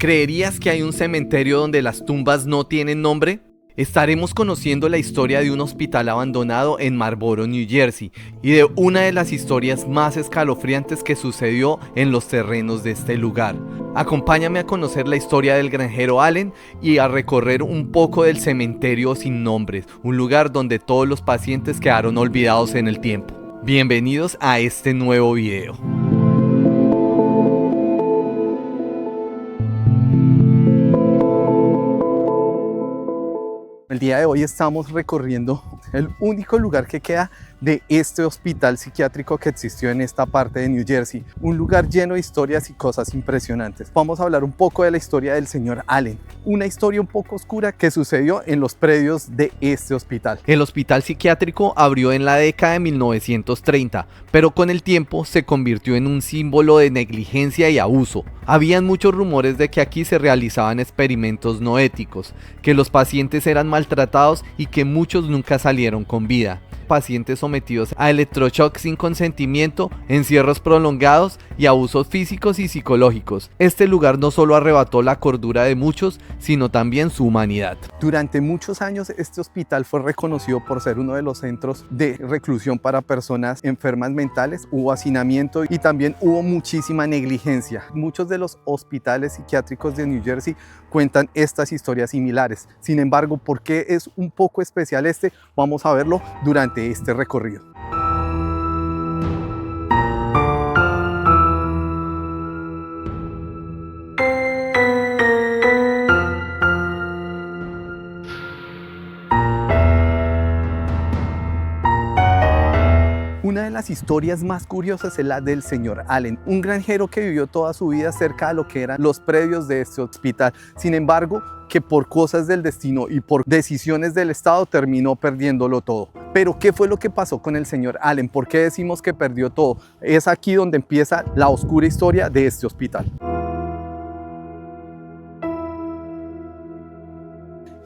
¿Creerías que hay un cementerio donde las tumbas no tienen nombre? Estaremos conociendo la historia de un hospital abandonado en Marlboro, New Jersey, y de una de las historias más escalofriantes que sucedió en los terrenos de este lugar. Acompáñame a conocer la historia del granjero Allen y a recorrer un poco del cementerio sin nombres, un lugar donde todos los pacientes quedaron olvidados en el tiempo. Bienvenidos a este nuevo video. El día de hoy estamos recorriendo el único lugar que queda de este hospital psiquiátrico que existió en esta parte de New Jersey. Un lugar lleno de historias y cosas impresionantes. Vamos a hablar un poco de la historia del señor Allen. Una historia un poco oscura que sucedió en los predios de este hospital. El hospital psiquiátrico abrió en la década de 1930, pero con el tiempo se convirtió en un símbolo de negligencia y abuso. Habían muchos rumores de que aquí se realizaban experimentos no éticos, que los pacientes eran maltratados y que muchos nunca salieron con vida. Pacientes sometidos a electroshock sin consentimiento, encierros prolongados y abusos físicos y psicológicos. Este lugar no solo arrebató la cordura de muchos, sino también su humanidad. Durante muchos años este hospital fue reconocido por ser uno de los centros de reclusión para personas enfermas mentales. Hubo hacinamiento y también hubo muchísima negligencia. Muchos de los hospitales psiquiátricos de New Jersey cuentan estas historias similares. Sin embargo, ¿por qué es un poco especial este? Vamos a verlo durante este recorrido. Una de las historias más curiosas es la del señor Allen, un granjero que vivió toda su vida cerca de lo que eran los predios de este hospital. Sin embargo, que por cosas del destino y por decisiones del Estado terminó perdiéndolo todo. Pero ¿qué fue lo que pasó con el señor Allen? ¿Por qué decimos que perdió todo? Es aquí donde empieza la oscura historia de este hospital.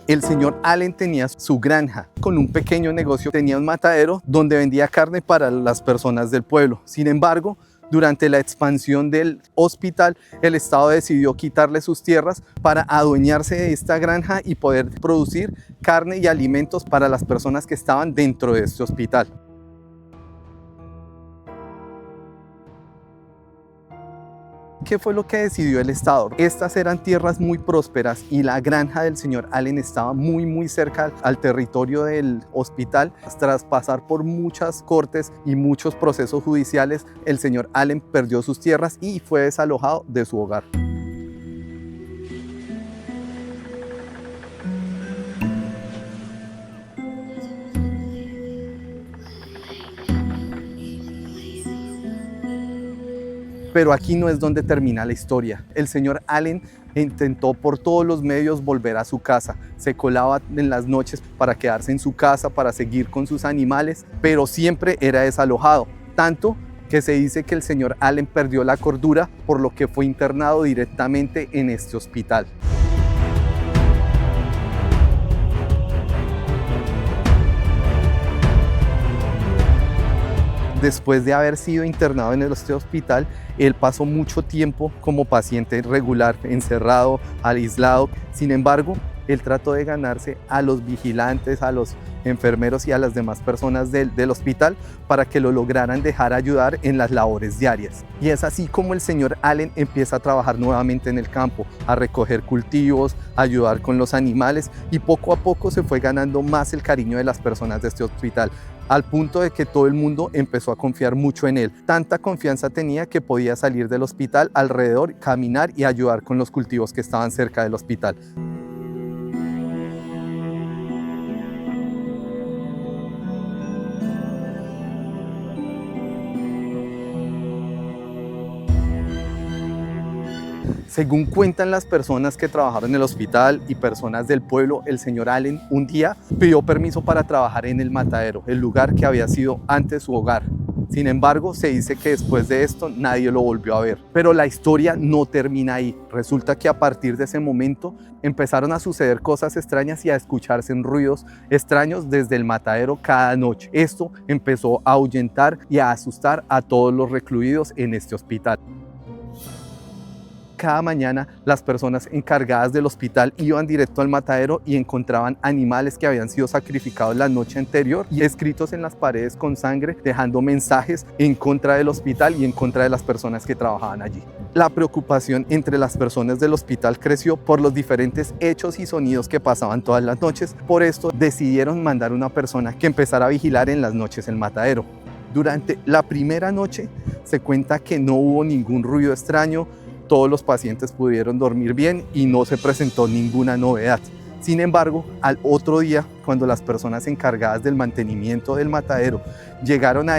El señor Allen tenía su granja con un pequeño negocio, tenía un matadero donde vendía carne para las personas del pueblo. Sin embargo, durante la expansión del hospital, el Estado decidió quitarle sus tierras para adueñarse de esta granja y poder producir carne y alimentos para las personas que estaban dentro de este hospital. ¿Qué fue lo que decidió el Estado? Estas eran tierras muy prósperas y la granja del señor Allen estaba muy cerca al territorio del hospital. Tras pasar por muchas cortes y muchos procesos judiciales, el señor Allen perdió sus tierras y fue desalojado de su hogar. Pero aquí no es donde termina la historia. El señor Allen intentó por todos los medios volver a su casa. Se colaba en las noches para quedarse en su casa, para seguir con sus animales, pero siempre era desalojado. Tanto que se dice que el señor Allen perdió la cordura, por lo que fue internado directamente en este hospital. Después de haber sido internado en este hospital, él pasó mucho tiempo como paciente regular, encerrado, aislado. Sin embargo, él trató de ganarse a los vigilantes, a los enfermeros y a las demás personas del hospital para que lo lograran dejar ayudar en las labores diarias. Y es así como el señor Allen empieza a trabajar nuevamente en el campo, a recoger cultivos, a ayudar con los animales, y poco a poco se fue ganando más el cariño de las personas de este hospital, al punto de que todo el mundo empezó a confiar mucho en él. Tanta confianza tenía que podía salir del hospital alrededor, caminar y ayudar con los cultivos que estaban cerca del hospital. Según cuentan las personas que trabajaron en el hospital y personas del pueblo, el señor Allen un día pidió permiso para trabajar en el matadero, el lugar que había sido antes su hogar. Sin embargo, se dice que después de esto nadie lo volvió a ver. Pero la historia no termina ahí. Resulta que a partir de ese momento empezaron a suceder cosas extrañas y a escucharse ruidos extraños desde el matadero cada noche. Esto empezó a ahuyentar y a asustar a todos los recluidos en este hospital. cada mañana las personas encargadas del hospital iban directo al matadero y encontraban animales que habían sido sacrificados la noche anterior y escritos en las paredes con sangre, dejando mensajes en contra del hospital y en contra de las personas que trabajaban allí. La preocupación entre las personas del hospital creció por los diferentes hechos y sonidos que pasaban todas las noches. Por esto decidieron mandar una persona que empezara a vigilar en las noches el matadero. Durante la primera noche se cuenta que no hubo ningún ruido extraño, todos los pacientes pudieron dormir bien y no se presentó ninguna novedad. Sin embargo, al otro día, cuando las personas encargadas del mantenimiento del matadero llegaron a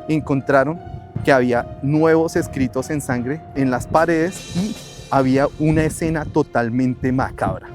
encontraron que había nuevos escritos en sangre en las paredes y había una escena totalmente macabra.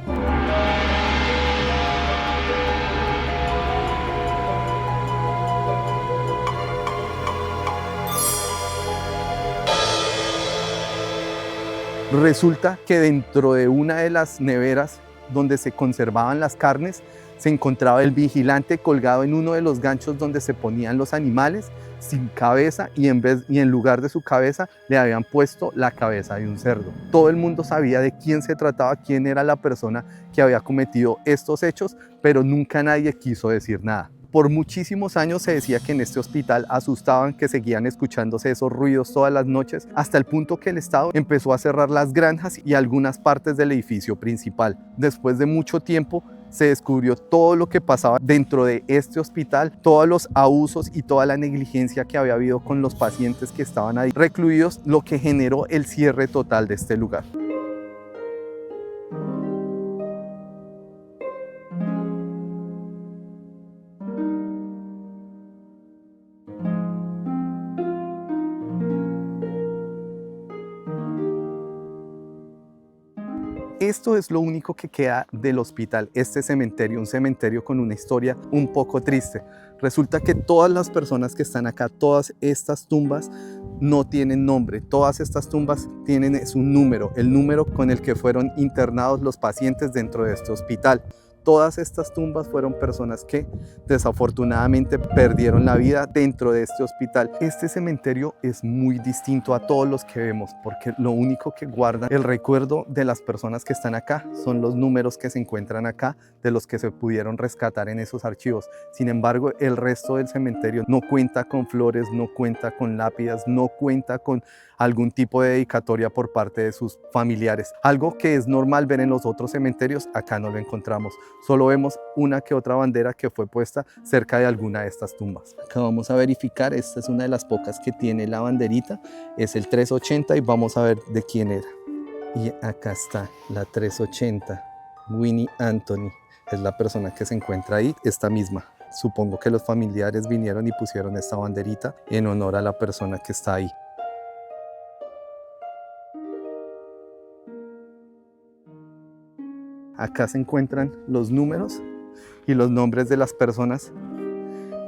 Resulta que dentro de una de las neveras donde se conservaban las carnes se encontraba el vigilante colgado en uno de los ganchos donde se ponían los animales, sin cabeza, y en lugar de su cabeza le habían puesto la cabeza de un cerdo. Todo el mundo sabía de quién se trataba, quién era la persona que había cometido estos hechos, pero nunca nadie quiso decir nada. Por muchísimos años se decía que en este hospital asustaban, que seguían escuchándose esos ruidos todas las noches, hasta el punto que el Estado empezó a cerrar las granjas y algunas partes del edificio principal. Después de mucho tiempo se descubrió todo lo que pasaba dentro de este hospital, todos los abusos y toda la negligencia que había habido con los pacientes que estaban ahí recluidos, lo que generó el cierre total de este lugar. Esto es lo único que queda del hospital, este cementerio, un cementerio con una historia un poco triste. Resulta que todas las personas que están acá, todas estas tumbas no tienen nombre, todas estas tumbas tienen un número, el número con el que fueron internados los pacientes dentro de este hospital. Todas estas tumbas fueron personas que desafortunadamente perdieron la vida dentro de este hospital. Este cementerio es muy distinto a todos los que vemos porque lo único que guarda el recuerdo de las personas que están acá son los números que se encuentran acá, de los que se pudieron rescatar en esos archivos. Sin embargo, el resto del cementerio no cuenta con flores, no cuenta con lápidas, no cuenta con algún tipo de dedicatoria por parte de sus familiares. Algo que es normal ver en los otros cementerios, acá no lo encontramos. Solo vemos una que otra bandera que fue puesta cerca de alguna de estas tumbas. Acá vamos a verificar, esta es una de las pocas que tiene la banderita, es el 380 y vamos a ver de quién era. Y acá está la 380, Winnie Anthony, es la persona que se encuentra ahí, esta misma. Supongo que los familiares vinieron y pusieron esta banderita en honor a la persona que está ahí. Acá se encuentran los números y los nombres de las personas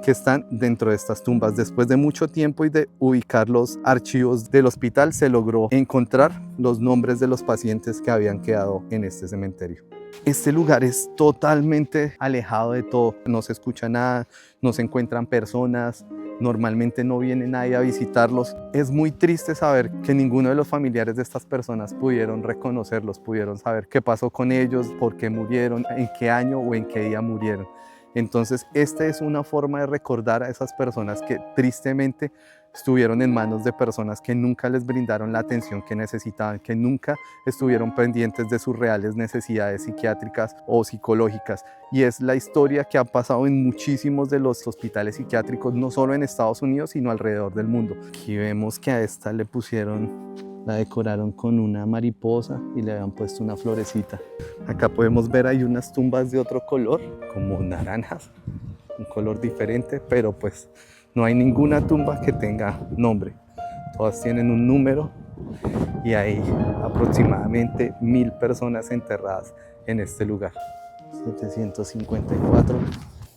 que están dentro de estas tumbas. Después de mucho tiempo y de ubicar los archivos del hospital, se logró encontrar los nombres de los pacientes que habían quedado en este cementerio. Este lugar es totalmente alejado de todo, no se escucha nada, no se encuentran personas, normalmente no viene nadie a visitarlos. Es muy triste saber que ninguno de los familiares de estas personas pudieron reconocerlos, pudieron saber qué pasó con ellos, por qué murieron, en qué año o en qué día murieron. Entonces, esta es una forma de recordar a esas personas que tristemente estuvieron en manos de personas que nunca les brindaron la atención que necesitaban, que nunca estuvieron pendientes de sus reales necesidades psiquiátricas o psicológicas. Y es la historia que ha pasado en muchísimos de los hospitales psiquiátricos, no solo en Estados Unidos, sino alrededor del mundo. Aquí vemos que a esta le pusieron, la decoraron con una mariposa y le habían puesto una florecita. Acá podemos ver hay unas tumbas de otro color, como naranjas, un color diferente, pero pues no hay ninguna tumba que tenga nombre. Todas tienen un número y hay aproximadamente 1000 personas enterradas en este lugar. 754,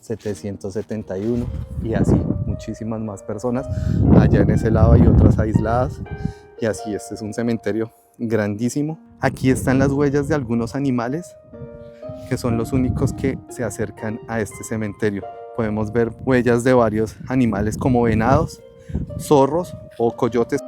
771 y así, muchísimas más personas. Allá en ese lado hay otras aisladas y así, este es un cementerio grandísimo. Aquí están las huellas de algunos animales que son los únicos que se acercan a este cementerio. Podemos ver huellas de varios animales como venados, zorros o coyotes.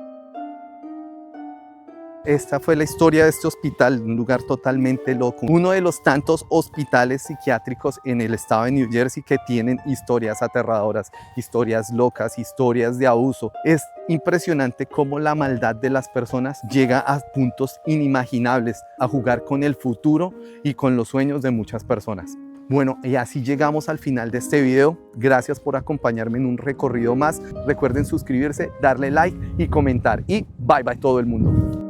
esta fue la historia de este hospital, un lugar totalmente loco. Uno de los tantos hospitales psiquiátricos en el estado de New Jersey que tienen historias aterradoras, historias locas, historias de abuso. Es impresionante cómo la maldad de las personas llega a puntos inimaginables, a jugar con el futuro y con los sueños de muchas personas. Bueno, y así llegamos al final de este video. Gracias por acompañarme en un recorrido más. Recuerden suscribirse, darle like y comentar. Y bye bye todo el mundo.